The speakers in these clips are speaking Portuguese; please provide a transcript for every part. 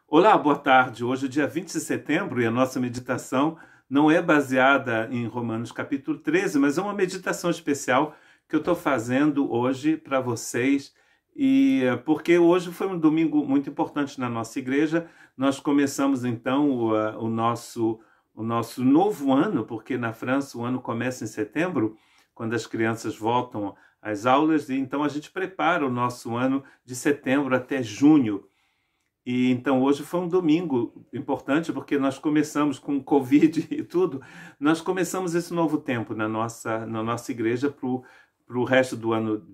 Olá, boa tarde. Hoje é dia 20 de setembro e a nossa meditação não é baseada em Romanos capítulo 13, mas é uma meditação especial que eu estou fazendo hoje para vocês. Porque hoje foi um domingo muito importante na nossa igreja. Nós começamos então o nosso novo ano, porque na França o ano começa em setembro, quando as crianças voltam às aulas, e então a gente prepara o nosso ano de setembro até junho. E então hoje foi um domingo importante, porque nós começamos com Covid e tudo, nós começamos esse novo tempo na nossa igreja para o resto do ano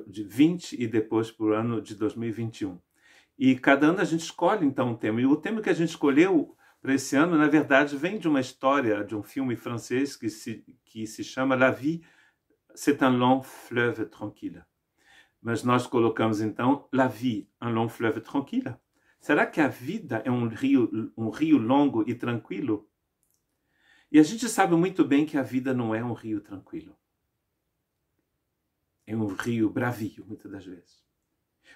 de 20 e depois para o ano de 2021. E cada ano a gente escolhe então um tema. E o tema que a gente escolheu para esse ano, na verdade, vem de uma história, de um filme francês que se chama La Vie, c'est un long fleuve tranquille. Mas nós colocamos então La Vie, un long fleuve tranquille. Será que a vida é um rio longo e tranquilo? E a gente sabe muito bem que a vida não é um rio tranquilo. É um rio bravio, muitas das vezes.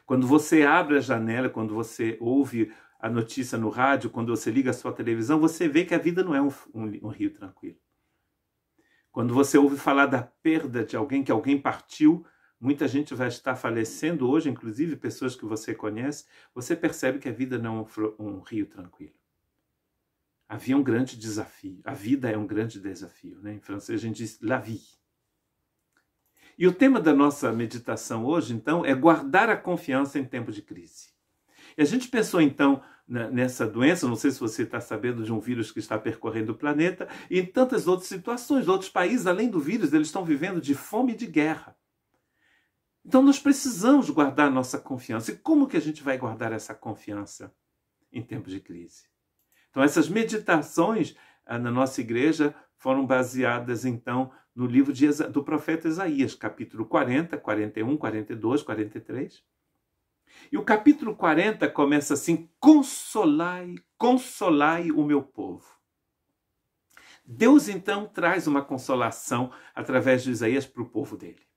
Quando você abre a janela, quando você ouve a notícia no rádio, quando você liga a sua televisão, você vê que a vida não é um rio tranquilo. Quando você ouve falar da perda de alguém, que alguém partiu, muita gente vai estar falecendo hoje, inclusive pessoas que você conhece, você percebe que a vida não é um rio tranquilo. Havia um grande desafio. A vida é um grande desafio, né? Em francês a gente diz la vie. E o tema da nossa meditação hoje, então, é guardar a confiança em tempo de crise. E a gente pensou, então, nessa doença, não sei se você está sabendo de um vírus que está percorrendo o planeta, e em tantas outras situações, outros países, além do vírus, eles estão vivendo de fome e de guerra. Então nós precisamos guardar nossa confiança. E como que a gente vai guardar essa confiança em tempos de crise? Então essas meditações na nossa igreja foram baseadas então no livro do profeta Isaías, capítulo 40, 41, 42, 43. E o capítulo 40 começa assim: consolai, consolai o meu povo. Deus então traz uma consolação através de Isaías para o povo dele.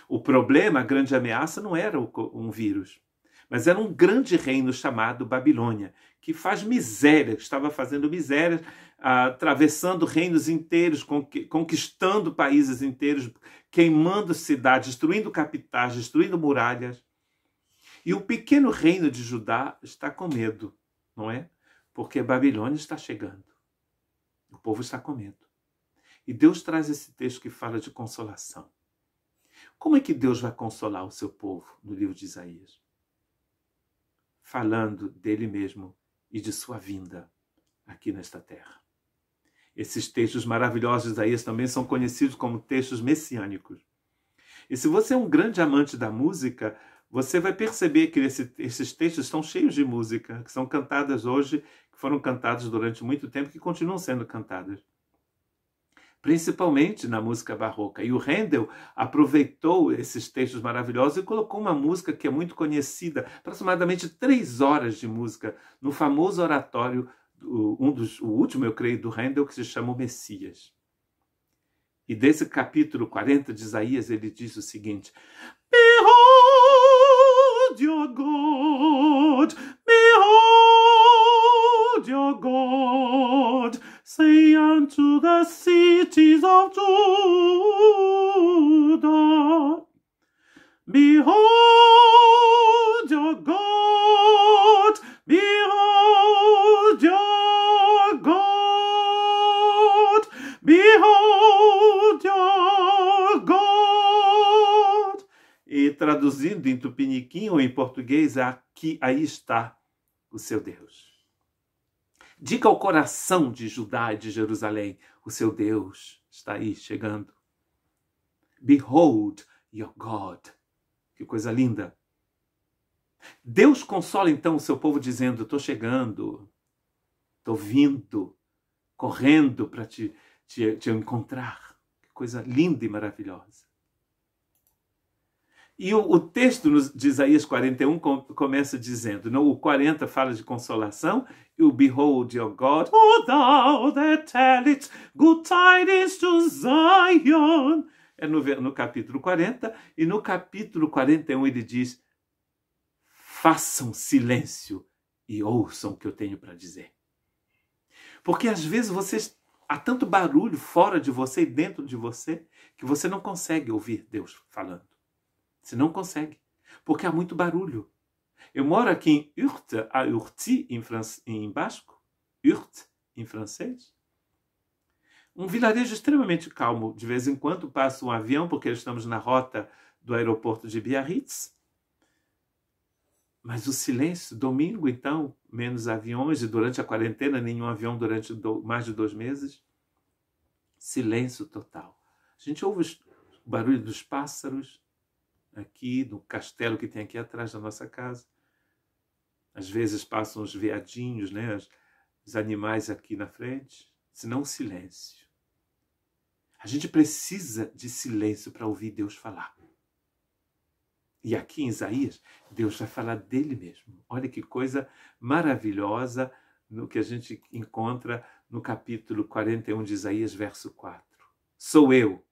O problema, a grande ameaça, não era um vírus, mas era um grande reino chamado Babilônia, que faz miséria, que estava fazendo miséria, atravessando reinos inteiros, conquistando países inteiros, queimando cidades, destruindo capitais, destruindo muralhas. E o pequeno reino de Judá está com medo, não é? Porque Babilônia está chegando. O povo está com medo. E Deus traz esse texto que fala de consolação. Como é que Deus vai consolar o seu povo no livro de Isaías? Falando dele mesmo e de sua vinda aqui nesta terra. Esses textos maravilhosos de Isaías também são conhecidos como textos messiânicos. E se você é um grande amante da música, você vai perceber que esses textos estão cheios de música, que são cantadas hoje, que foram cantadas durante muito tempo, que continuam sendo cantadas. Principalmente na música barroca. E o Handel aproveitou esses textos maravilhosos e colocou uma música que é muito conhecida, aproximadamente 3 horas de música, no famoso oratório, o último, eu creio, do Handel, que se chama o Messias. E desse capítulo 40 de Isaías, ele diz o seguinte: Behold your God, behold your God, say unto the cities of Judah, behold your God, behold your God, behold your God. E traduzindo em tupiniquim ou em português, aqui, aí está o seu Deus. Diga ao coração de Judá e de Jerusalém: o seu Deus está aí, chegando. Behold your God. Que coisa linda. Deus consola então o seu povo dizendo: estou chegando, estou vindo, correndo para te encontrar. Que coisa linda e maravilhosa. E o texto de Isaías 41 começa dizendo, não, o 40 fala de consolação, e o Behold your God, O thou that tellest good tidings to Zion, é no capítulo 40, e no capítulo 41 ele diz: façam silêncio e ouçam o que eu tenho para dizer. Porque às vezes há tanto barulho fora de você e dentro de você que você não consegue ouvir Deus falando. Você não consegue, porque há muito barulho. Eu moro aqui em Urte, a Urti em basco, Urte em francês. Um vilarejo extremamente calmo. De vez em quando passa um avião, porque estamos na rota do aeroporto de Biarritz. Mas o silêncio, domingo então, menos aviões, e durante a quarentena nenhum avião durante mais de 2 meses. Silêncio total. A gente ouve o barulho dos pássaros aqui, no castelo que tem aqui atrás da nossa casa. Às vezes passam os veadinhos, né? Os animais aqui na frente. Senão o silêncio. A gente precisa de silêncio para ouvir Deus falar. E aqui em Isaías, Deus vai falar dele mesmo. Olha que coisa maravilhosa no que a gente encontra no capítulo 41 de Isaías, verso 4. Sou eu,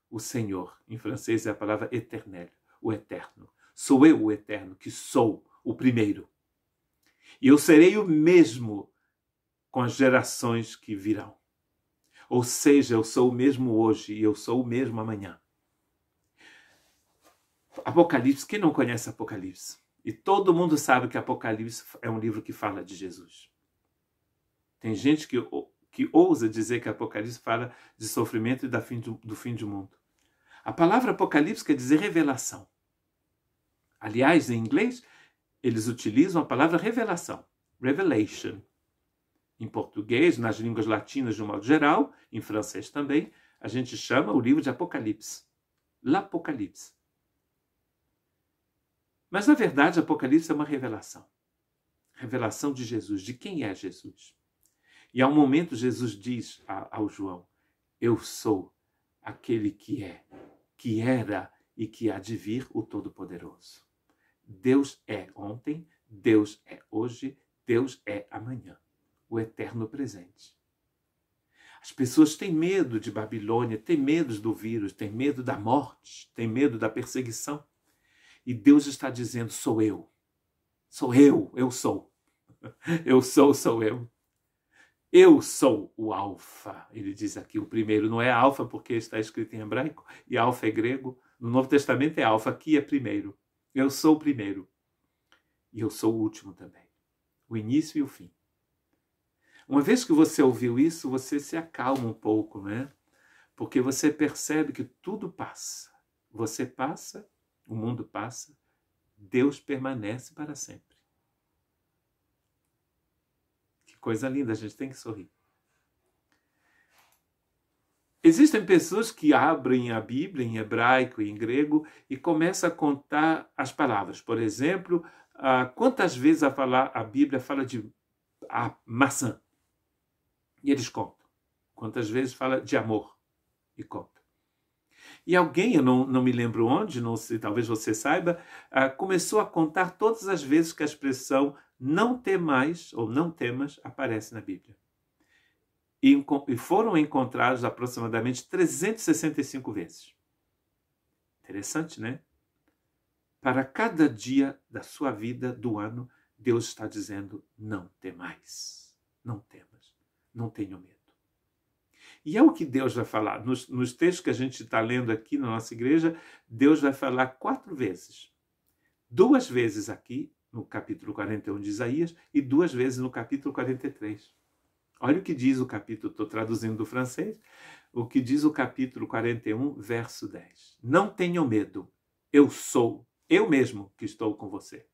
o Senhor. Em francês é a palavra éternel, o eterno. Sou eu, o eterno, que sou o primeiro. E eu serei o mesmo com as gerações que virão. Ou seja, eu sou o mesmo hoje e eu sou o mesmo amanhã. Apocalipse, quem não conhece Apocalipse? E todo mundo sabe que Apocalipse é um livro que fala de Jesus. Tem gente que ousa dizer que Apocalipse fala de sofrimento e do fim do mundo. A palavra Apocalipse quer dizer revelação. Aliás, em inglês, eles utilizam a palavra revelação, revelation. Em português, nas línguas latinas de um modo geral, em francês também, a gente chama o livro de Apocalipse. L'Apocalipse. Mas, na verdade, Apocalipse é uma revelação. Revelação de Jesus, de quem é Jesus. E há um momento Jesus diz ao João, eu sou aquele que é, que era e que há de vir o Todo-Poderoso. Deus é ontem, Deus é hoje, Deus é amanhã. O eterno presente. As pessoas têm medo de Babilônia, têm medo do vírus, têm medo da morte, têm medo da perseguição. E Deus está dizendo, sou eu. Sou eu sou. Eu sou eu. Eu sou o Alfa. Ele diz aqui, o primeiro não é Alfa porque está escrito em hebraico, e Alfa é grego. No Novo Testamento é Alfa, aqui é primeiro. Eu sou o primeiro. E eu sou o último também. O início e o fim. Uma vez que você ouviu isso, você se acalma um pouco, né? Porque você percebe que tudo passa. Você passa, o mundo passa, Deus permanece para sempre. Que coisa linda, a gente tem que sorrir. Existem pessoas que abrem a Bíblia em hebraico e em grego e começam a contar as palavras. Por exemplo, quantas vezes a Bíblia fala de maçã? E eles contam. Quantas vezes fala de amor? E conta. E alguém, eu não me lembro onde, não sei, talvez você saiba, começou a contar todas as vezes que a expressão não temais ou não temas aparece na Bíblia. E foram encontrados aproximadamente 365 vezes. Interessante, né? Para cada dia da sua vida, do ano, Deus está dizendo, não temais, não temas. Não tenham medo. E é o que Deus vai falar. Nos textos que a gente está lendo aqui na nossa igreja, Deus vai falar 4 vezes. 2 vezes aqui, no capítulo 41 de Isaías, e 2 vezes no capítulo 43. Olha o que diz o capítulo, estou traduzindo do francês, o que diz o capítulo 41, verso 10. Não tenham medo, eu sou, eu mesmo que estou com você.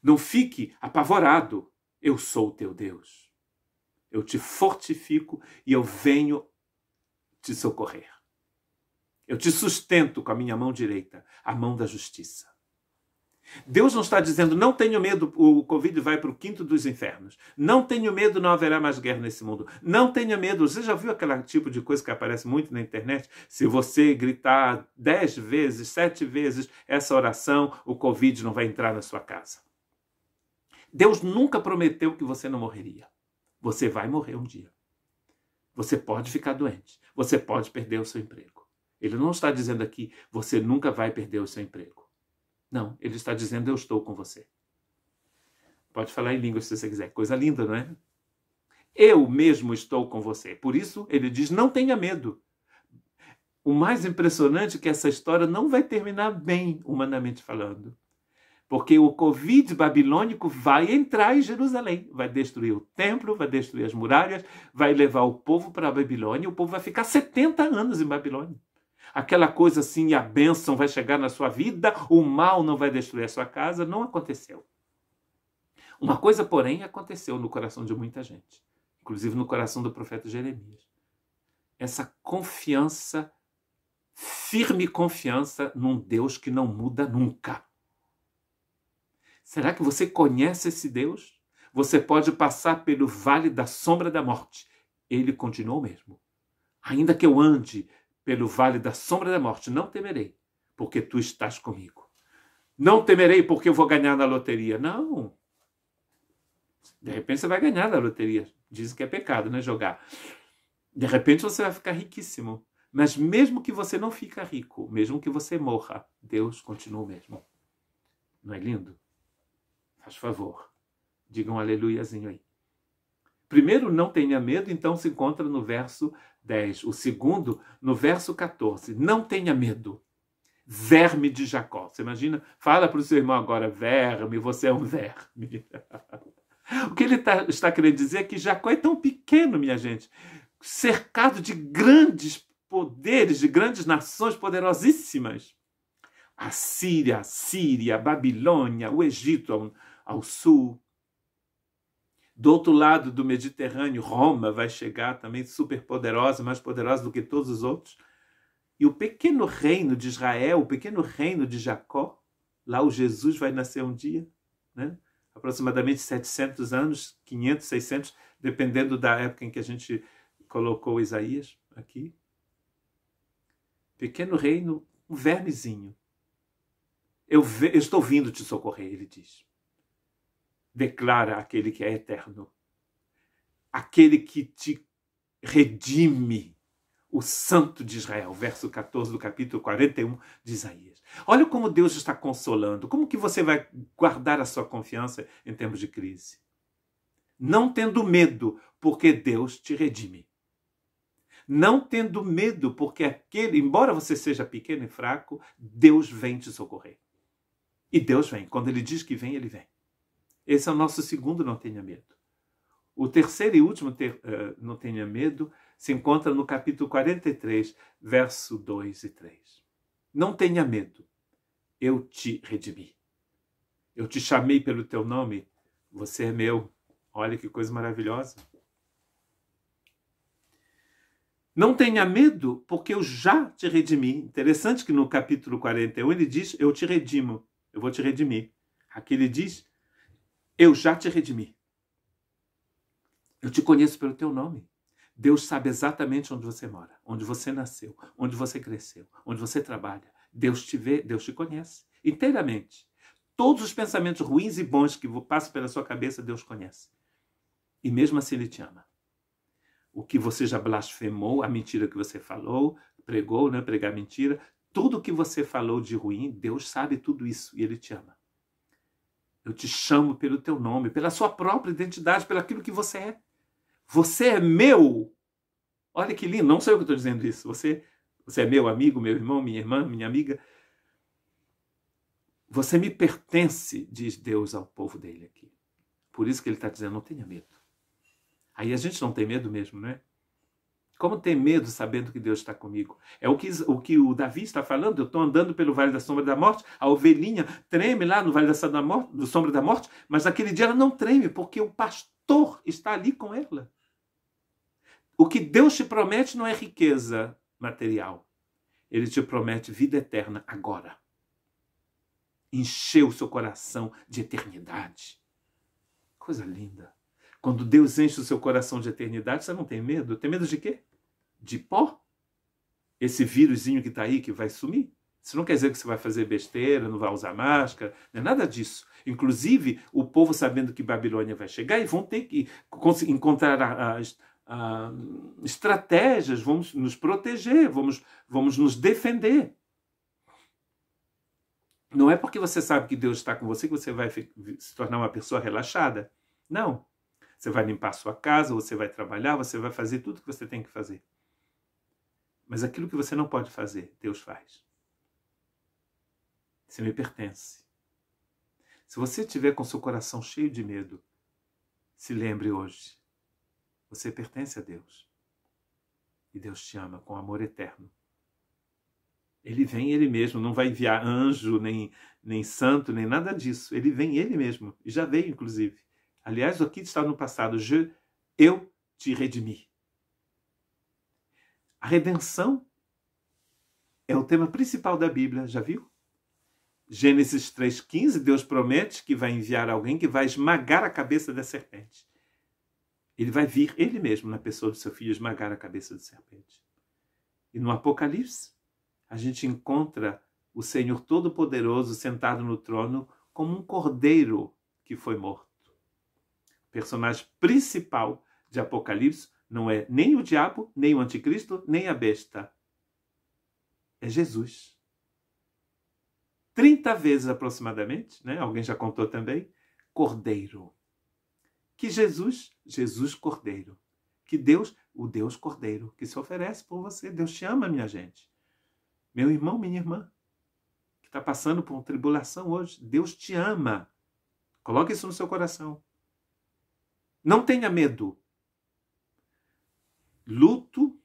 Não fique apavorado, eu sou o teu Deus. Eu te fortifico e eu venho te socorrer. Eu te sustento com a minha mão direita, a mão da justiça. Deus não está dizendo, não tenho medo, o Covid vai para o quinto dos infernos. Não tenho medo, não haverá mais guerra nesse mundo. Não tenha medo. Você já viu aquele tipo de coisa que aparece muito na internet? Se você gritar 10 vezes, 7 vezes essa oração, o Covid não vai entrar na sua casa. Deus nunca prometeu que você não morreria. Você vai morrer um dia. Você pode ficar doente. Você pode perder o seu emprego. Ele não está dizendo aqui, você nunca vai perder o seu emprego. Não, ele está dizendo, eu estou com você. Pode falar em línguas se você quiser. Coisa linda, não é? Eu mesmo estou com você. Por isso, ele diz, não tenha medo. O mais impressionante é que essa história não vai terminar bem, humanamente falando. Porque o Covid babilônico vai entrar em Jerusalém. Vai destruir o templo, vai destruir as muralhas, vai levar o povo para a Babilônia. O povo vai ficar 70 anos em Babilônia. Aquela coisa assim, a bênção vai chegar na sua vida, o mal não vai destruir a sua casa. Não aconteceu. Uma coisa, porém, aconteceu no coração de muita gente. Inclusive no coração do profeta Jeremias. Essa confiança, firme confiança num Deus que não muda nunca. Será que você conhece esse Deus? Você pode passar pelo vale da sombra da morte. Ele continua o mesmo. Ainda que eu ande pelo vale da sombra da morte, não temerei, porque tu estás comigo. Não temerei porque eu vou ganhar na loteria. Não. De repente você vai ganhar na loteria. Dizem que é pecado, né? Jogar. De repente você vai ficar riquíssimo. Mas mesmo que você não fique rico, mesmo que você morra, Deus continua o mesmo. Não é lindo? Faz favor. Digam um aleluiazinho aí. Primeiro, não tenha medo, então se encontra no verso 10. O segundo, no verso 14. Não tenha medo. Verme de Jacó. Você imagina? Fala para o seu irmão agora, verme, você é um verme. O que ele está querendo dizer é que Jacó é tão pequeno, minha gente, cercado de grandes poderes, de grandes nações poderosíssimas. A Síria, a Babilônia, o Egito ao sul. Do outro lado do Mediterrâneo, Roma vai chegar também super poderosa, mais poderosa do que todos os outros. E o pequeno reino de Israel, o pequeno reino de Jacó, lá o Jesus vai nascer um dia, né? Aproximadamente 700 anos, 500, 600, dependendo da época em que a gente colocou Isaías aqui. Pequeno reino, um vermezinho. Eu estou vindo te socorrer, ele diz. Declara aquele que é eterno. Aquele que te redime, o Santo de Israel. Verso 14 do capítulo 41 de Isaías. Olha como Deus está consolando. Como que você vai guardar a sua confiança em tempos de crise? Não tendo medo, porque Deus te redime. Não tendo medo, porque embora você seja pequeno e fraco, Deus vem te socorrer. E Deus vem. Quando ele diz que vem, ele vem. Esse é o nosso segundo não tenha medo. O terceiro e último não tenha medo se encontra no capítulo 43, verso 2 e 3. Não tenha medo. Eu te redimi. Eu te chamei pelo teu nome. Você é meu. Olha que coisa maravilhosa. Não tenha medo, porque eu já te redimi. Interessante que no capítulo 41 ele diz, eu te redimo. Eu vou te redimir. Aqui ele diz, eu já te redimi. Eu te conheço pelo teu nome. Deus sabe exatamente onde você mora, onde você nasceu, onde você cresceu, onde você trabalha. Deus te vê, Deus te conhece inteiramente. Todos os pensamentos ruins e bons que passam pela sua cabeça, Deus conhece. E mesmo assim ele te ama. O que você já blasfemou, a mentira que você falou, pregou, né? Pregar mentira, tudo o que você falou de ruim, Deus sabe tudo isso e ele te ama. Eu te chamo pelo teu nome, pela sua própria identidade, pelo aquilo que você é. Você é meu. Olha que lindo, não sou eu que estou dizendo isso. Você é meu amigo, meu irmão, minha irmã, minha amiga. Você me pertence, diz Deus ao povo dele aqui. Por isso que ele está dizendo, não tenha medo. Aí a gente não tem medo mesmo, não é? Como ter medo sabendo que Deus está comigo? É o que o Davi está falando. Eu estou andando pelo vale da sombra da morte. A ovelhinha treme lá no vale da sombra da morte, mas naquele dia ela não treme, porque o pastor está ali com ela. O que Deus te promete não é riqueza material. Ele te promete vida eterna agora. Encheu o seu coração de eternidade. Coisa linda. Quando Deus enche o seu coração de eternidade, você não tem medo? Tem medo de quê? De pó? Esse vírusinho que está aí que vai sumir? Isso não quer dizer que você vai fazer besteira, não vai usar máscara, não é nada disso. Inclusive, o povo sabendo que Babilônia vai chegar e vão ter que encontrar estratégias, vamos nos proteger, vamos nos defender. Não é porque você sabe que Deus está com você que você vai se tornar uma pessoa relaxada. Não. Você vai limpar a sua casa, você vai trabalhar, você vai fazer tudo que você tem que fazer. Mas aquilo que você não pode fazer, Deus faz. Você me pertence. Se você estiver com seu coração cheio de medo, se lembre hoje, você pertence a Deus. E Deus te ama com amor eterno. Ele vem Ele mesmo, não vai enviar anjo, nem santo, nem nada disso. Ele vem Ele mesmo, e já veio inclusive. Aliás, aqui está no passado, eu te redimi. A redenção é o tema principal da Bíblia, já viu? Gênesis 3,15, Deus promete que vai enviar alguém que vai esmagar a cabeça da serpente. Ele vai vir Ele mesmo, na pessoa do seu filho, esmagar a cabeça da serpente. E no Apocalipse, a gente encontra o Senhor Todo-Poderoso sentado no trono como um cordeiro que foi morto. O personagem principal de Apocalipse não é nem o diabo, nem o anticristo, nem a besta. É Jesus. 30 vezes aproximadamente, né? Alguém já contou também, cordeiro. Que Jesus cordeiro. Que Deus, o Deus cordeiro, que se oferece por você. Deus te ama, minha gente. Meu irmão, minha irmã, que está passando por uma tribulação hoje, Deus te ama. Coloque isso no seu coração. Não tenha medo. Luto,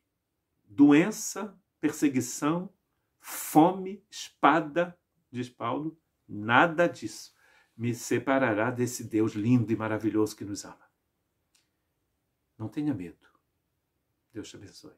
doença, perseguição, fome, espada, diz Paulo, nada disso me separará desse Deus lindo e maravilhoso que nos ama. Não tenha medo. Deus te abençoe.